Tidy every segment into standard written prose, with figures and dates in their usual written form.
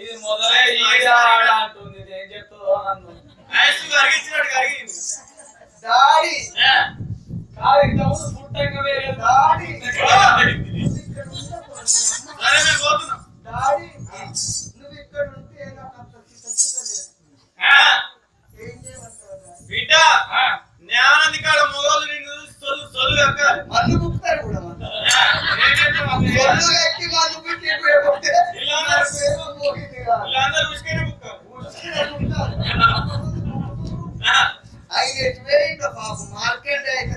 ఇది మొదలై అంటుంది ఏం చెప్తావు నన్ను డాడీ కాదు ఇంతకుముందు పుట్టంగా వేరే డాడీ డాడీ నువ్వు ఇక్కడ ఉంటే ఏం చేయమంటావు బిడ్డ జ్ఞానాన్ని కాడ మొగలు నిన్ను సొల్లు ఎక్కాలి మన్ను బుక్తారు కూడా ఎక్కి మన్ను పుట్టి వీళ్ళందరూ ఉసుకనే బుక్కారు ఆయన ఎటువైందో పాపం మార్కెట్ అయితే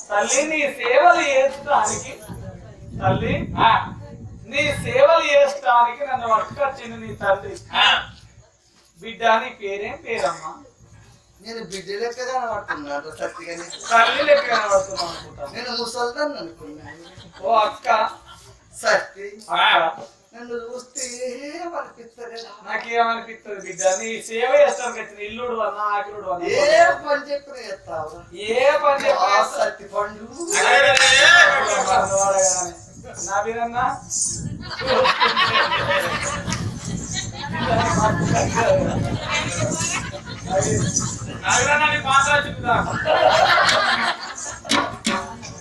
తల్లి నీ సేవలు చేస్తానికి తల్లి నీ సేవలు చేస్తానికి నన్ను పట్టుకొచ్చింది నీ తల్లి బిడ్డ నీ పేరేం పేరమ్మా నేను బిడ్డ లెక్క కనబడుతున్నాను సత్తిగానే తల్లి లెక్క కనబడుతున్నావు అనుకుంటాను నేను ముసల్దాన్ని అనుకున్నాను ఓ అక్క సత్తి అక్క నన్ను చూస్తే ఏమనిపిస్తుంది నాకేమనిపిస్తుంది బిడ్డ నీ సేవ చేస్తానికి వచ్చిన ఇల్లుడు అన్న ఆకిలుడు అన్న ఏ పని చెప్పిన చేస్తావు ఏ పని చెప్పా సత్తి పండు నా వీరన్నా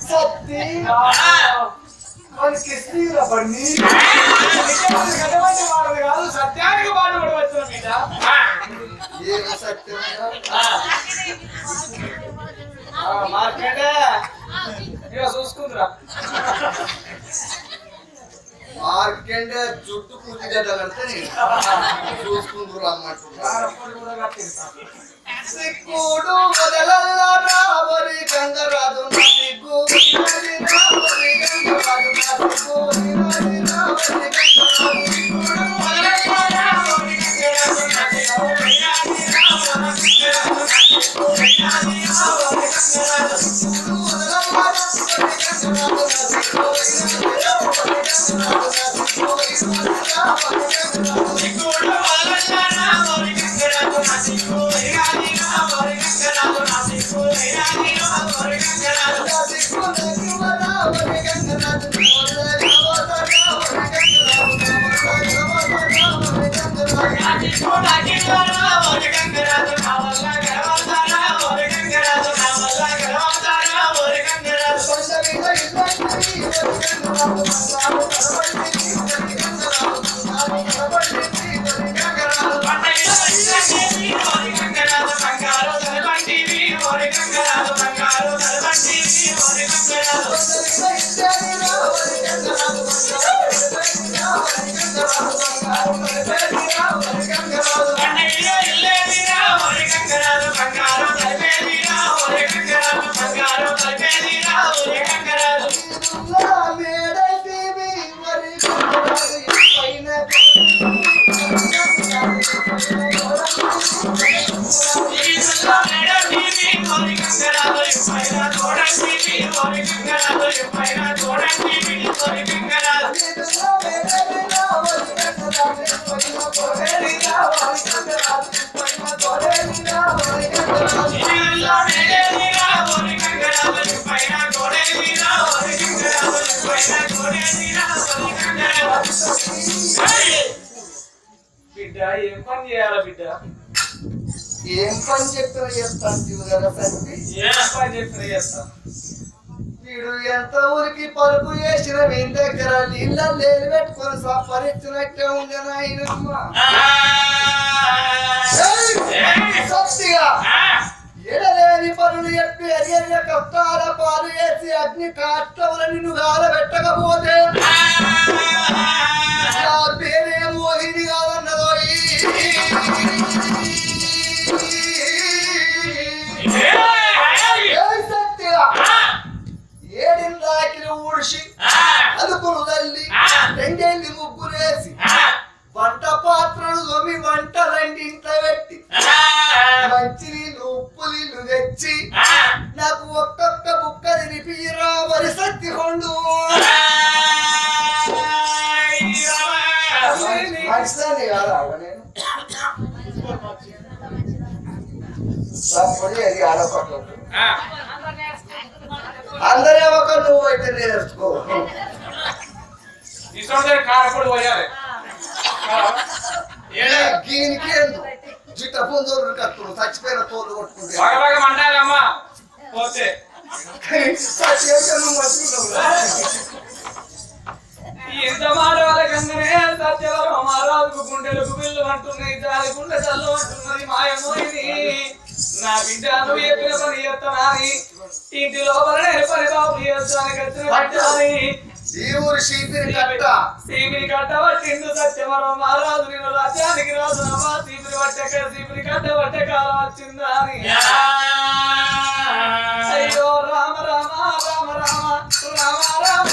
సత్తి మనకి స్త్రీల బండి కాదు సత్యానికి పాటు కూడా వచ్చిన బిడ్డ ఏం సత్యం మార్కెట్ ఇక చూసుకుందిరా మార్కెట్ జుట్టు పూర్తి గడ్డలంటే నేను చూసుకుందరు అన్నట్టున్నా సిక్కుడు వదలల్లా రావరి గంగరాజు నా సిగ్గు రావరి గంగరాజు నా సిగ్గు రావరి బిడ్డ ఏం పని చేయాలా బిడ్డ ఏం పని చెప్పిన చేస్తాను కదా సత్తి ఏం పని చెప్పిన చేస్తాను వీడు ఎంత ఊరికి పరుపు చేసిన వీని దగ్గర నీళ్ళ లేని పెట్టుకొని సంపరించినట్టే ఉంది నాయనమ్మ సత్తిగా ఎడలేని పనులు చెప్పి ఎరియల కష్టాల పాలు వేసి అగ్ని కాష్టముల నిన్ను గాలబెట్టకపోతే నా పేరే మోహిని కాదన్నదో సత్తిగా ఏడిందాకిని ఊడిసి అదుపులు తల్లి రెండేళ్ళి ముగ్గురేసి వంట పాత్రలు తోమి వంటలండి ఇంట్లో పెట్టి మంచి నీళ్ళు ఉప్పు నీళ్ళు తెచ్చి నాకు ఒక్కొక్క బుక్క తినిపిరా మరి సత్తి కొండు మంచిదాన్ని కాదా నేను అది ఆడపట్ల అందరే ఒక నువ్వు అయితే నేర్చుకో కారపడి పోయాలి దీనికి జిట్ట పొందోళ్ళు కట్టుడు చచ్చిపోయిన తోలు కొట్టుకుంటే బాగా మండాలి అమ్మా పోతే ఎంత మాడవాళ్ళ కందనే సత్యవరం మహారాజుకు గుండెలకు బిల్లు అంటున్నాయి దాని గుండె చల్లు అంటున్నది మాయమోయిని నా బిడ్డ నువ్వు చెప్పిన పని చేస్తానని ఇంటి లోపల నేను పని బాబు చేస్తానికి వచ్చిన పట్టాని ఈ ఊరు సీపిరి కట్ట పట్టిండు సత్యవరం మహారాజు నేను రాజ్యానికి రాజు అమ్మా సీపిరి కట్ట పట్టే కాలం వచ్చిందా అని అయ్యో రామ రామ రామ రామ రామ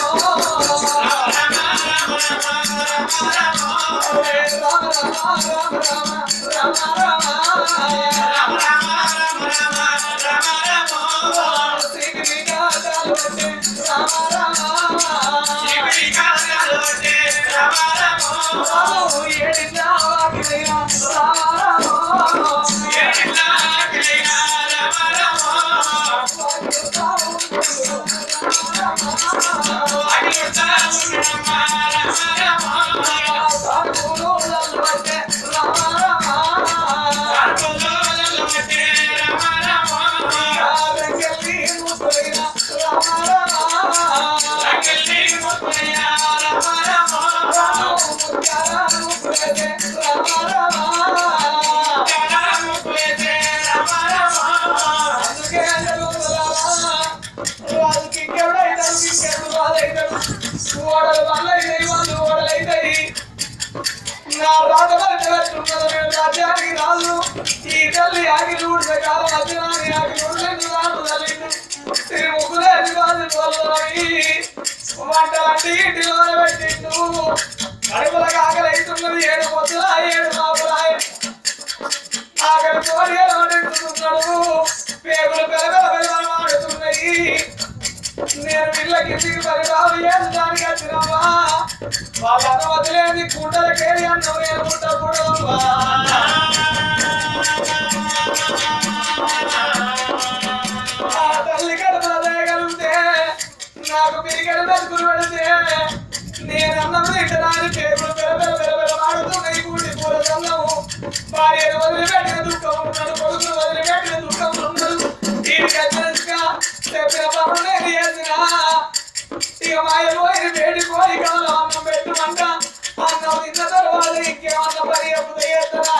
రాజ్యానికి రాజు ఈ తల్లి ఆగిలి ఊడిన కాలం అర్జునాన్ని ఆగిలి ఊడలేదు రాదు తల్లిండు తిరిగి ముగ్గులేసి వంటలంటే ఇంటిలో పెట్టిండు కడుపులకు ఆకలి అవుతున్నది 7 పొద్దుల 7 లోపల ఆకలి కోడి వండుతున్నాడు పేగులు పెరగలు ఆడుతున్నాయి నేను వీళ్ళకి తిరిగి పరిబాబు చేసడానికి వచ్చినావా వాళ్ళ అన్న వదిలేని కుండలకేది అన్నం నేను పుట్టకూడదు ఆ తల్లి కడుపులో వేయగలిగితే నాకు పిరిగడు బతుకులు పెడితే నేను అన్నం తింటడానికి పేగులు ఆడుతున్నాయి కూడి కూర అన్నము భార్యను వదిలిపెట్టిన దుఃఖం ఉన్నాడు కొడుకును వదిలిపెట్టిన దుఃఖం ఉన్నాడు చెప్పిన పనులు నేను చేసిన ఇక మాయపోయిన వేడి పోయి కాదు అన్నం పెట్టుమంట అన్నం తిన్న తర్వాత ఇంకేమన్నా పని ఎప్పుడు చేస్తున్నా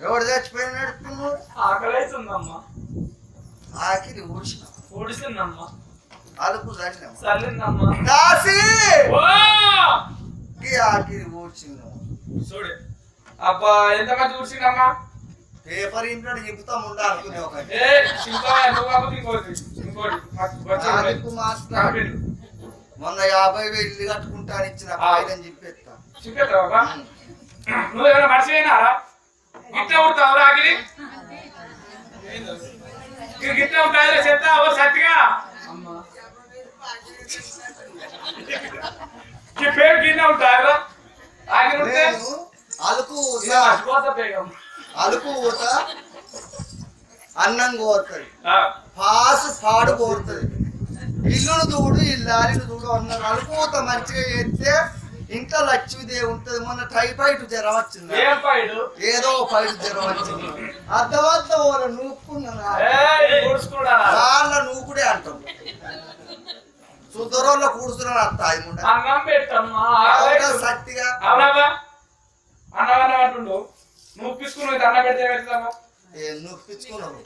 ఎవడు చచ్చిపోయిన నడుపుతున్నాడు ఆకలిస్తుందమ్మా ఆకిలి ఊడ్చిన ఊడిసిందమ్మా అలుపు చల్లిన చల్లిందమ్మా దాసి ఆకిలి ఊడ్చిన చూడు అబ్బా ఎంత మంది ఊడ్చిందమ్మా పేపర్ ఇంట్లో చెబుతాం ఉండాలనుకునే ఒక మొన్న 50,000 ఇల్లు కట్టుకుంటాను ఇచ్చిన కాయలని చెప్పేస్తా చెప్పేస్తావా నువ్వు ఏమైనా మనిషి అయినారా ఇట్లా ఊడతావు రాగిలి గిట్లా ఉంటాయి చెత్త ఓ సత్తిగా అమ్మా ఈ పేరు గిన్నె ఉంటాయా ఆగిన ఉంటే నేను అలుకు ఇలా మర్చిపోతా బేగం. అలుకు ఊత అన్నం కోరుతుంది పాసు పాడు కోరుతుంది ఇల్లును దూడు ఇల్లాలిని దూడు అన్నారు అలుకు ఊత మంచిగా చేస్తే ఇంట్లో లక్ష్మీదేవి ఉంటది. మొన్న టైఫాయిడ్ జ్వరం వచ్చింది ఏం పైడు ఏదో పైడు జ్వరం వచ్చింది అర్థవంతం వాళ్ళు నూపుకున్నా వాళ్ళ నూకుడే అంటాం సుద్దరోళ్ళ కూర్చున్నాను అత్త అన్నం పెట్టమ్మా సత్తిగా అవునావా అన్నవన్న అంటుండు నువ్వు తీసుకుని అన్నం పెడితే పెడతావా నూపించుకున్నావు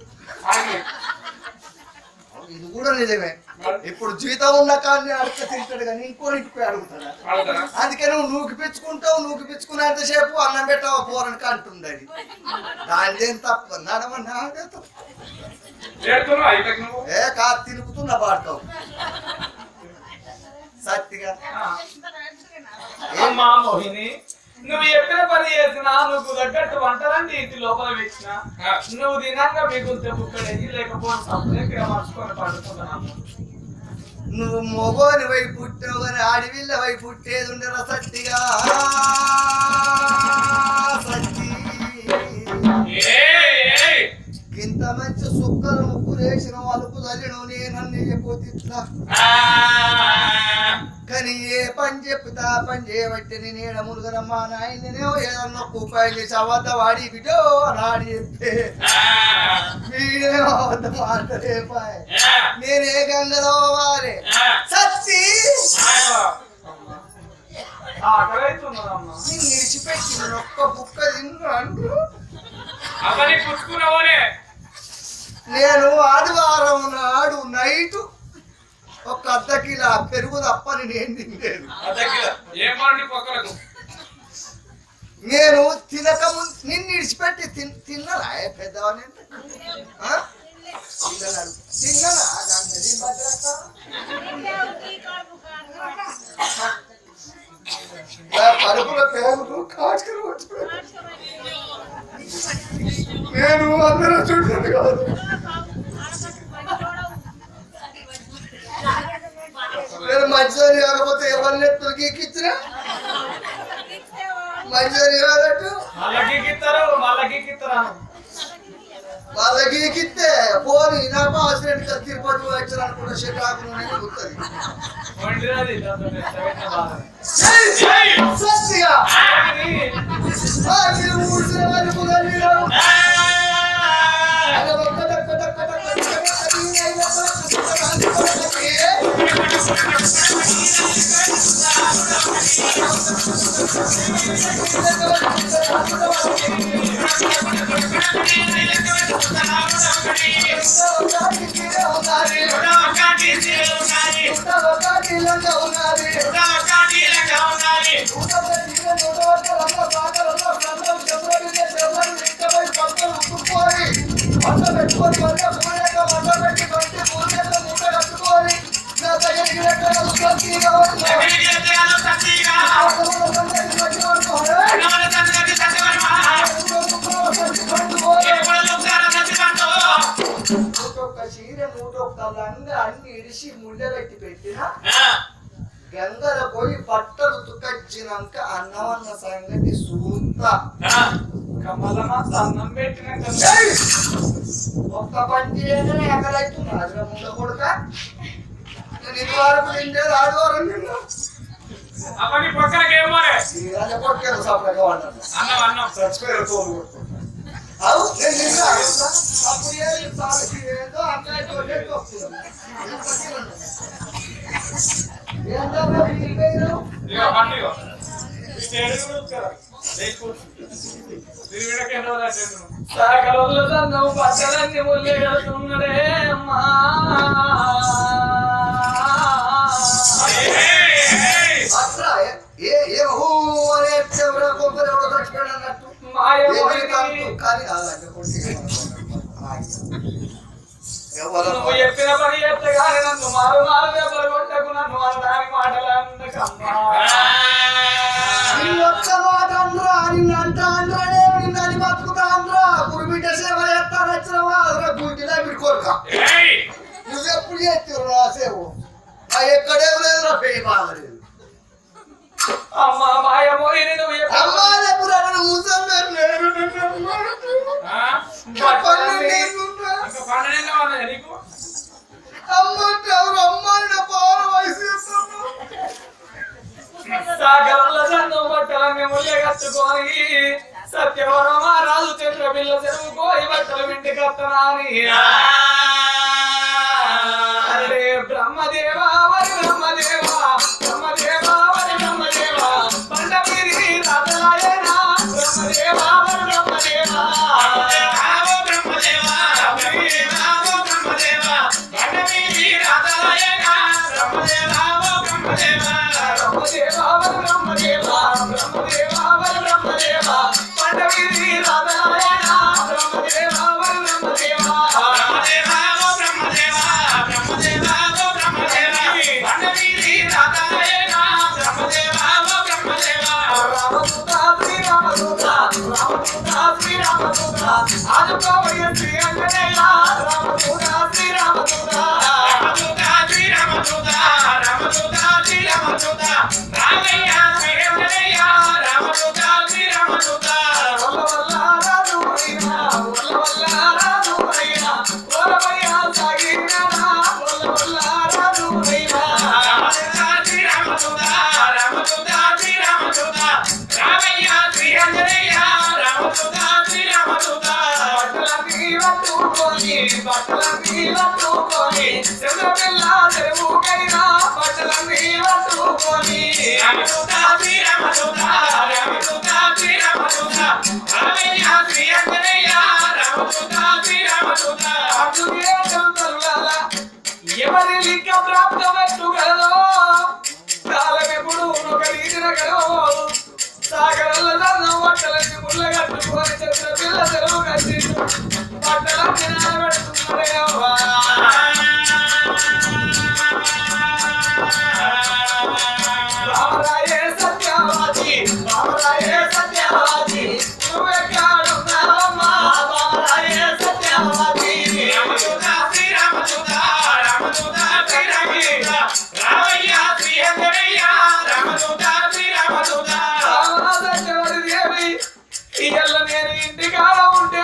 ఆగి. ఇది కూడా నిజమే. ఇప్పుడు జీతం ఉన్న కానీ అడక తింటాడు కానీ ఇంకోటికి పోయి అడుగుతాడా అడుగుతారా? అందుకే నువ్వు నూకిపించుకునేంతసేపు అన్నం పెట్టావా పోరనికి అంటుంది అది దానిదేం తప్పు నడమన్నా చేరుతున్నావా ఇక్కడికి నువ్వు? ఏ కా తిరుగుతున్నా పాడతావు సత్తిగా అమ్మా మోహిని నువ్వు చెప్పిన పని చేసినా నువ్వు తగ్గట్టు వంటలన్నీ ఇంటి లోపల వేసిన నువ్వు తినాక మిగులితే బుక్కడేది లేకపోతే సపరేట్గా మర్చుకొని పండుకుంటున్నాను. నువ్వు మొగోని వై పుట్టావు కానీ ఆడివిల్ల వై పుట్టేది ఉండరా సత్తిగా సత్తి ఇంత మంచి సుక్కలు ముగ్గురు వేసిన వాళ్ళకు తల్లిను నేనన్నీ చెప్పిట్లా కానీ ఏ పని చెప్తా పని చేయబట్టి నేను మురుగనమ్మా నాయననే ఏదన్నా ఉపాయం చేసి అబద్ధ వాడి బిడ్డో నాడి చెప్తే వీడేమో అబద్ధం మాట్లాడేపాయ నేనే గంగలో వారే సత్తి ఆకలైతున్నదమ్మా నేను విడిచిపెట్టి ఒక్క బుక్క తిన్నాను అవన్నీ పుచ్చుకున్నావోనే నేను ఆదివారం నాడు నైట్ ఒక అర్ధ కిలో పెరుగు తప్పని నేను తినలేదు. ఏం పండి పక్కలకు నేను తినక ముందు నిన్ను విడిచిపెట్టి తిన్నరా పెద్దవాడిని తిన్నరా కడుపుల పేరు కాచుకుని వచ్చిపోయి నేను అందరూ చూడలేదు కాదు నేను మంచిదని కాకపోతే ఎవరిని ఎత్తుకిచ్చినా మంచిదని కాదట్టు వాళ్ళకి ఎక్కిస్తే పోని నాకు ఆక్సిడెంట్ తిరుపతి వచ్చిన అనుకున్న షెటాకు గుర్తుంది సత్తిగా ఊడ్చిన వాళ్ళు అన్ని ఇడిసి ముళ్ళెట్టి పెట్టిన గంగల పోయి బట్టలు తుకచ్చినాక అన్నవన్న సంగతి సూత అన్నం పెట్టినాక ఒక్క పని చేయగానే ఎక్కడైతున్నా అసలు ముందు కొడుక నేను ఇది వరకు తింటేది ఆదివారం తిన్నా అవన్నీ పక్కనకి ఏం పోలే కొట్టారు సపరేట్గా వాడాలి అన్నం చచ్చిపోయారు తోలు కొట్టుకుంటా అవు నేను తిన్నా అప్పుడు ఏదో అట్లా సకలన్నం పచ్చలన్నీ ముళ్ళేడుతున్నాడే అమ్మా నువ్వు చెప్పిన పని చేస్తే కానీ నన్ను మారు మారు దెబ్బలు కొట్టకు నన్ను అనడానికి మాటలు అందకమ్మా ఒక్క మాట అందరా నిన్ను అంట అందరానే నిన్ను బతుకుతా అందరా గురు బిడ్డ సేవ చేస్తాను వచ్చిన ఇలా మీరు కోరుక ఏయ్ నువ్వు ఎప్పుడు చేస్తావు రాసేవు ఎక్కడేం లేదు నా పేరు బాగలేదు అమ్మ మాయమోయిని నువ్వు అమ్మా ఎప్పుడు అక్కడ ముసలి నేను నీకు అమ్మాయి పాల వయసు సాగరంలో సన్ను బట్టలన్నీ ముల్లె కట్టుకొని సత్యవరమ రాజు చంద్ర పిల్ల చెరువుకోయి బట్టలు ఇంటి కత్తనాని అరే బ్రహ్మదేవా వరి బ్రహ్మదేవా బ్రహ్మదేవా వరి బ్రహ్మదేవా బండ మీరి రాతలాయనా బ్రహ్మదేవా వరి బ్రహ్మదేవా బట్టలన్నీ పట్టుకొని చంద్రపిల్ల చెరువుకైనా బట్టలన్నీ పట్టుకొని ఎవరి లింక ప్రాప్తమట్టుగలదో కాలమెప్పుడు ఒక రీతిన గడవబోదు సాగరంలో నన్ను బట్టలన్నీ ముళ్ళ కట్టుకొని చంద్రపిల్ల చెరువు కట్టి బట్టలన్నీ నానబెడుతున్నాడేవా రామరాయే సత్యవాది రామరాయే సత్యవాది నువ్వెక్కడున్నావమ్మా రామరాయే సత్యవాది ఇయ్యాల నేను ఇంటికాడ ఉంటే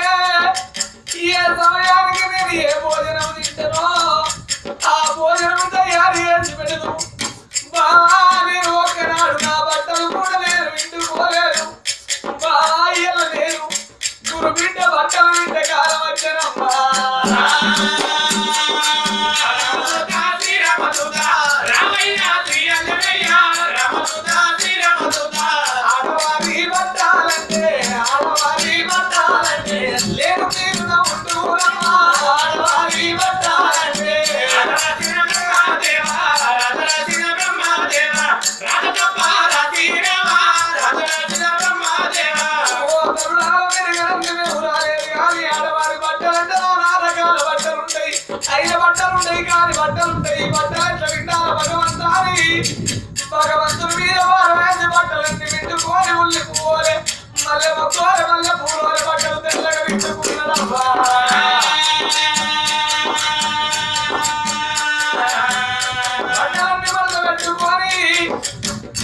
ఏ సమయానికి నేను ఏ భోజనం తింటానో ఆ భోజనం తయారు చేసి పెడదు బావా నేను ఒక్కనాడు నా బట్టలు కూడా నేను వింటుకోలేదు బావా ఇయ్యాల నేను గురు బిడ్డ బట్టలు వింటే కాలం వచ్చానమ్మా ఆడవారి బట్టాలంటే లేదు తీరున ఉంటురమ్మా ఆడవారి బట్టాలంటే ఆడవారి బట్టలంటే నానా రకాల బట్టలుంటాయి ఐదు బట్టలుంటాయి కాని బట్టలుంటాయి బట్టలు ఎట్లా వింటారా భగవంతుడి మీద వారవేసి బట్టలన్నీ వింటుకొని ఉల్లిపోలే మల్లె మొక్కలే మల్లె పూలే బట్టలు తెల్లగా వింటుకున్నారమ్మా బట్టలన్నీ మళ్ళీ పెట్టుకొని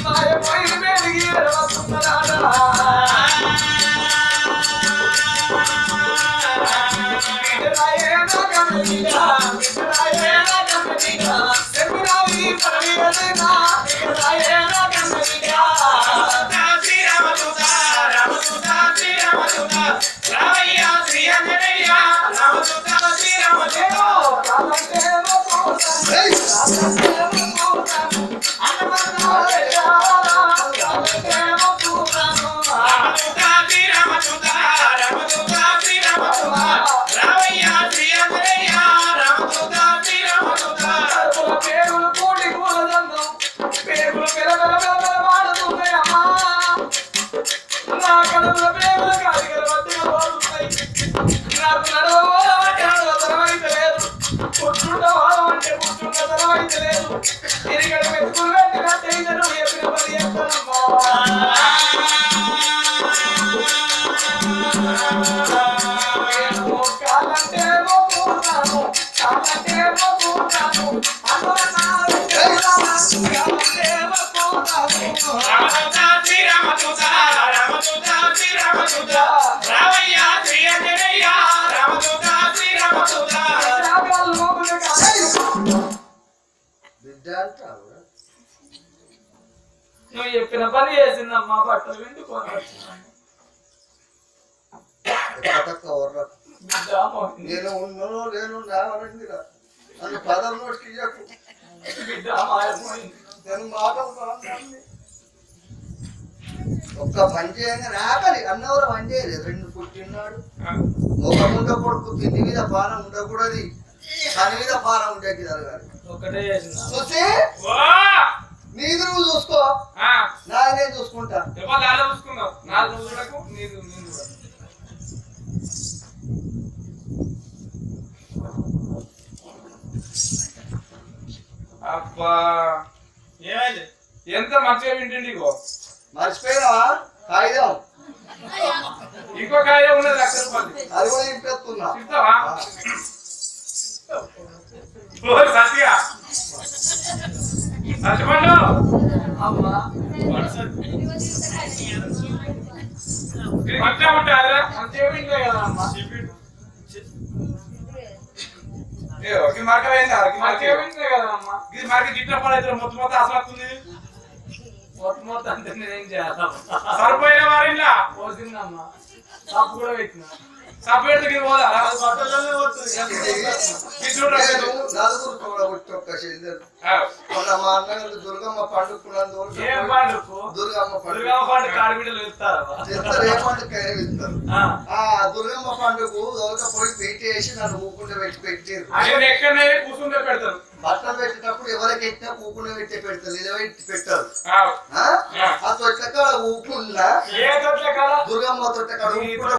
మాయ పోయి మేడికి వస్తున్నాడా పేగులు కూడి కూలదండం పేగులు మాడుతున్నాయమ్మా నా కడుపుల పేగులు కాలిగల మధ్యలో పోతున్నాయి నాకు నడవబోదామంటే నడవతనమైతే లేదు కూర్చుండవాలంటే కూర్చుండతనమైతే లేదు తిరిగడి మెతుకులు పెట్టిన తేజను ఎప్పుడు పని చేస్తానమ్మా కాలంటే రామదూత రామయ్య శ్రీ అంజనేయ రామదూత శ్రీరామదూత శాపాలు మోపులు కాదు. బిడ్డ అంటావు నువ్వు చెప్పిన పని చేసిందమ్మా బట్టలు విండుకొని వచ్చినాను. బిడ్డ మోహిని. నేను ఉన్నానో లేను నావరండి నన్ను పదం నోటికి ఇయ్యకు. బిడ్డ మాయమోహిని. నేను మాటలు మాట్లాడి ఒక్క పని చేయంగా రాకలి అన్నవరం పని చేయలేదు. రెండు పుట్టినాడు ముఖముండ కొడుకు తిండి మీద పానం ఉండకూడదు, పని మీద పానం ఉండేది జరగాలి. ఒకటే చేసిందా చూసి ఓ నీది నువ్వు చూసుకో, ఆ నాది నేను చూసుకుంటా. ఎవరు నాలో చూసుకున్నావు నాలుగు రోజులకు నీరు నేను కూడా అబ్బా ఏమైంది ఎంత మంచిగా వింటుండి ఇగో మర్చిపోయినావా కాగితం? ఇంకో కాయ ఉన్నది ₹1,00,000 అది కూడా ఇంపెత్తున్నా. చెప్తావా ఓ సత్య సత్యపండు అమ్మా ఇది మంచిగా ఉంటాదిరా మంచిగా వింటే కదా అమ్మా. ఇది మరకమైందా మంచిగా వింటే కదా అమ్మా. ఇది మరక గిట్ల పడైతే మొత్తం మొత్తం అసలు వస్తుంది మొత్తం అంటే నేనేం చేయాలమ్మా. సరిపోయిన వారిలా పోసిందమ్మా. తప్పు కూడా పెట్టినా. సపరేట్ గిరి పోదా నేను నలుగురు చూడబుట్టి ఒక్క చెల్లెలు. మొన్న మా అన్నగారు దుర్గమ్మ పండుకున్నందుకు ఏం పండుగకు? దుర్గమ్మ పండుగ దుర్గమ్మ పండుగ కాడిబిడ్డలు ఇస్తారా? చెప్తారు. ఏ పండుగ ఇస్తారు? ఆ దుర్గమ్మ పండుగ దొరకపోయి పెట్టేసి నన్ను ఊకుండా పెట్టారు. ఆయన ఎక్కడనే కూర్చుంటే పెడతారు బట్టలు పెట్టేటప్పుడు ఎవరికి ఎక్కినా ఊకుండా పెట్టే పెడతారు, నిలబెట్టి పెట్టారు. ఆ. ఆ తొట్ల కాడ ఊకుండా ఏ తొట్ల కదా దుర్గమ్మ తొట్ల కాడ ఊకుండా